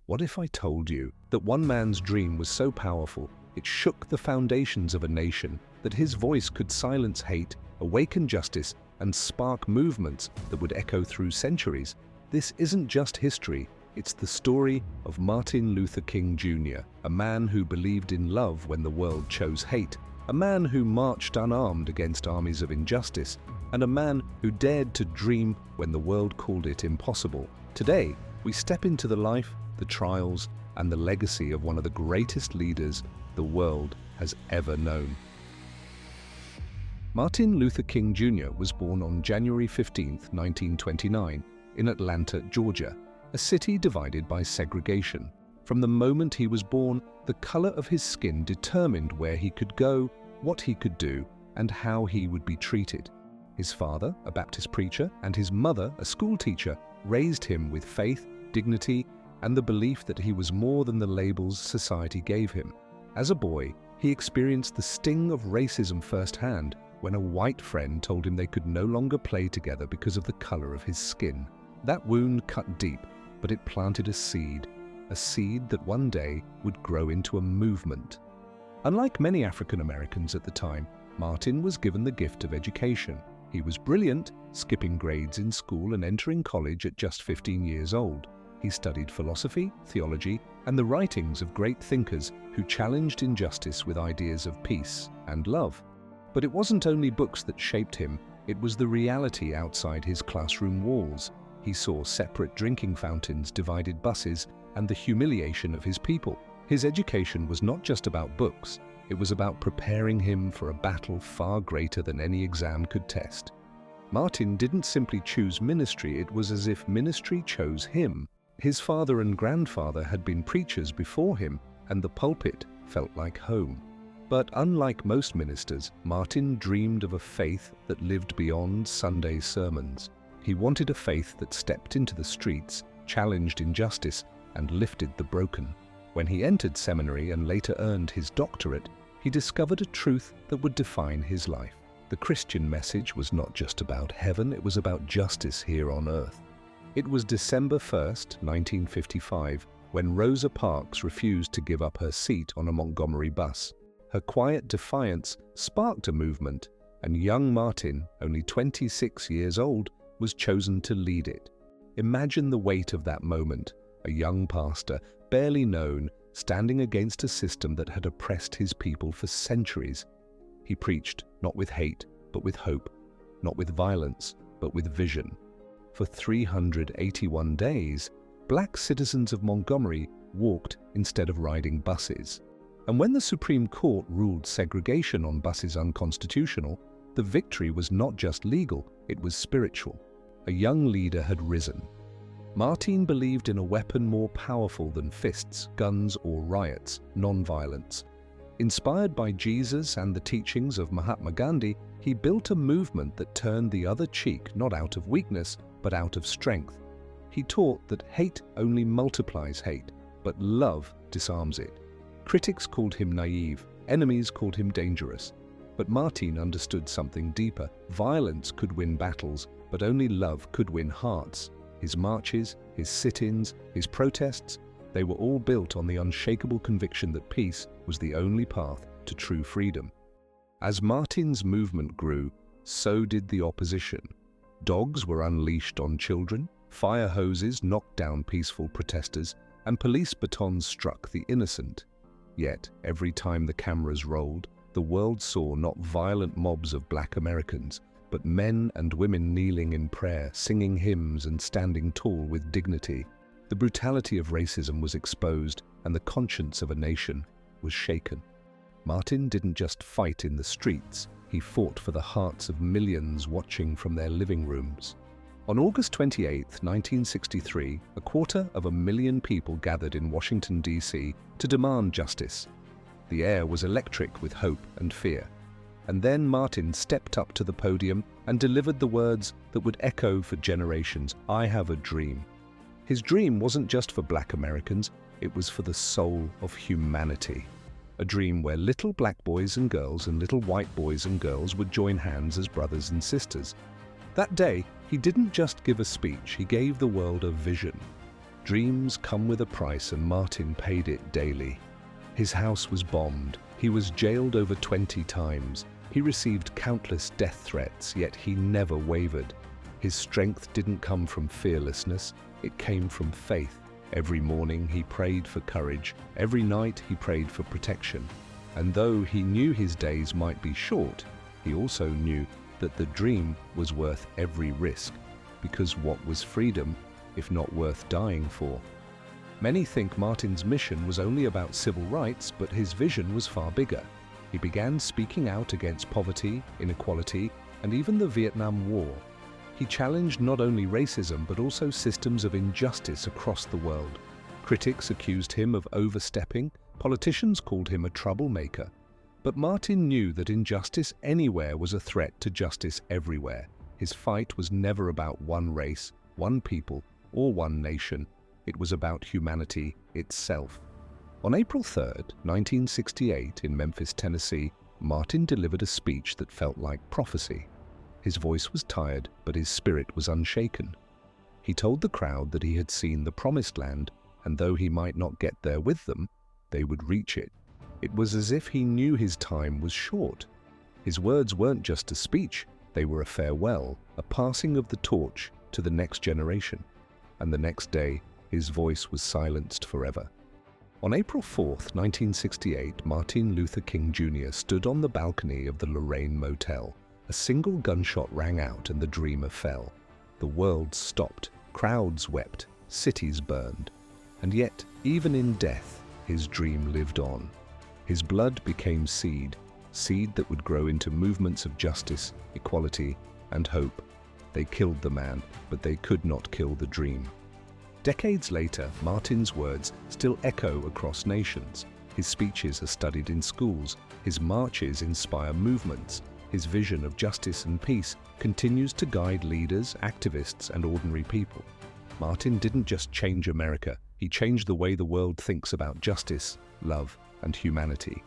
What if I told you that one man's dream was so powerful, it shook the foundations of a nation, that his voice could silence hate, awaken justice, and spark movements that would echo through centuries? This isn't just history, it's the story of Martin Luther King Jr., a man who believed in love when the world chose hate, a man who marched unarmed against armies of injustice, and a man who dared to dream when the world called it impossible. Today, we step into the life, the trials, and the legacy of one of the greatest leaders the world has ever known. Martin Luther King Jr. was born on January 15, 1929, in Atlanta, Georgia, a city divided by segregation. From the moment he was born, the color of his skin determined where he could go, what he could do, and how he would be treated. His father, a Baptist preacher, and his mother, a schoolteacher, raised him with faith, dignity, and the belief that he was more than the labels society gave him. As a boy, he experienced the sting of racism firsthand when a white friend told him they could no longer play together because of the color of his skin. That wound cut deep, but it planted a seed that one day would grow into a movement. Unlike many African Americans at the time, Martin was given the gift of education. He was brilliant, skipping grades in school and entering college at just 15 years old. He studied philosophy, theology, and the writings of great thinkers who challenged injustice with ideas of peace and love. But it wasn't only books that shaped him, it was the reality outside his classroom walls. He saw separate drinking fountains, divided buses, and the humiliation of his people. His education was not just about books, it was about preparing him for a battle far greater than any exam could test. Martin didn't simply choose ministry, it was as if ministry chose him. His father and grandfather had been preachers before him, and the pulpit felt like home. But unlike most ministers, Martin dreamed of a faith that lived beyond Sunday sermons. He wanted a faith that stepped into the streets, challenged injustice, and lifted the broken. When he entered seminary and later earned his doctorate, he discovered a truth that would define his life. The Christian message was not just about heaven, it was about justice here on earth. It was December 1st, 1955, when Rosa Parks refused to give up her seat on a Montgomery bus. Her quiet defiance sparked a movement, and young Martin, only 26 years old, was chosen to lead it. Imagine the weight of that moment, a young pastor, barely known, standing against a system that had oppressed his people for centuries. He preached not with hate, but with hope, not with violence, but with vision. For 381 days, black citizens of Montgomery walked instead of riding buses. And when the Supreme Court ruled segregation on buses unconstitutional, the victory was not just legal, it was spiritual. A young leader had risen. Martin believed in a weapon more powerful than fists, guns, or riots, nonviolence. Inspired by Jesus and the teachings of Mahatma Gandhi, he built a movement that turned the other cheek not out of weakness, but out of strength. He taught that hate only multiplies hate, but love disarms it. Critics called him naive, enemies called him dangerous. But Martin understood something deeper. Violence could win battles, but only love could win hearts. His marches, his sit-ins, his protests, they were all built on the unshakable conviction that peace was the only path to true freedom. As Martin's movement grew, so did the opposition. Dogs were unleashed on children, fire hoses knocked down peaceful protesters, and police batons struck the innocent. Yet, every time the cameras rolled, the world saw not violent mobs of black Americans, but men and women kneeling in prayer, singing hymns and standing tall with dignity. The brutality of racism was exposed, and the conscience of a nation was shaken. Martin didn't just fight in the streets, he fought for the hearts of millions watching from their living rooms. On August 28, 1963, 250,000 people gathered in Washington, D.C. to demand justice. The air was electric with hope and fear. And then Martin stepped up to the podium and delivered the words that would echo for generations, "I have a dream." His dream wasn't just for black Americans, it was for the soul of humanity. A dream where little black boys and girls and little white boys and girls would join hands as brothers and sisters. That day, he didn't just give a speech, he gave the world a vision. Dreams come with a price, and Martin paid it daily. His house was bombed. He was jailed over 20 times. He received countless death threats, yet he never wavered. His strength didn't come from fearlessness, it came from faith. Every morning he prayed for courage. Every night he prayed for protection. And though he knew his days might be short, he also knew that the dream was worth every risk. Because what was freedom, if not worth dying for? Many think Martin's mission was only about civil rights, but his vision was far bigger. He began speaking out against poverty, inequality, and even the Vietnam War. He challenged not only racism, but also systems of injustice across the world. Critics accused him of overstepping, politicians called him a troublemaker. But Martin knew that injustice anywhere was a threat to justice everywhere. His fight was never about one race, one people, or one nation. It was about humanity itself. On April 3, 1968, in Memphis, Tennessee, Martin delivered a speech that felt like prophecy. His voice was tired, but his spirit was unshaken. He told the crowd that he had seen the promised land, and though he might not get there with them, they would reach it. It was as if he knew his time was short. His words weren't just a speech, they were a farewell, a passing of the torch to the next generation. And the next day, his voice was silenced forever. On April 4, 1968, Martin Luther King Jr. stood on the balcony of the Lorraine Motel. A single gunshot rang out and the dreamer fell. The world stopped, crowds wept, cities burned. And yet, even in death, his dream lived on. His blood became seed that would grow into movements of justice, equality, and hope. They killed the man, but they could not kill the dream. Decades later, Martin's words still echo across nations. His speeches are studied in schools. His marches inspire movements. His vision of justice and peace continues to guide leaders, activists, and ordinary people. Martin didn't just change America, he changed the way the world thinks about justice, love, and humanity.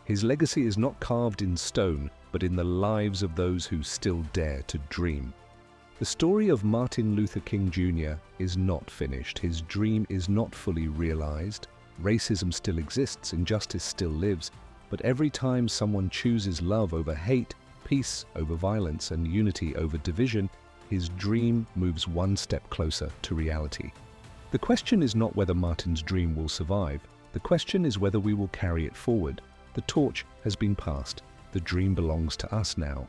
His legacy is not carved in stone, but in the lives of those who still dare to dream. The story of Martin Luther King Jr. is not finished. His dream is not fully realized. Racism still exists, injustice still lives, but every time someone chooses love over hate, peace over violence, and unity over division, his dream moves one step closer to reality. The question is not whether Martin's dream will survive. The question is whether we will carry it forward. The torch has been passed. The dream belongs to us now.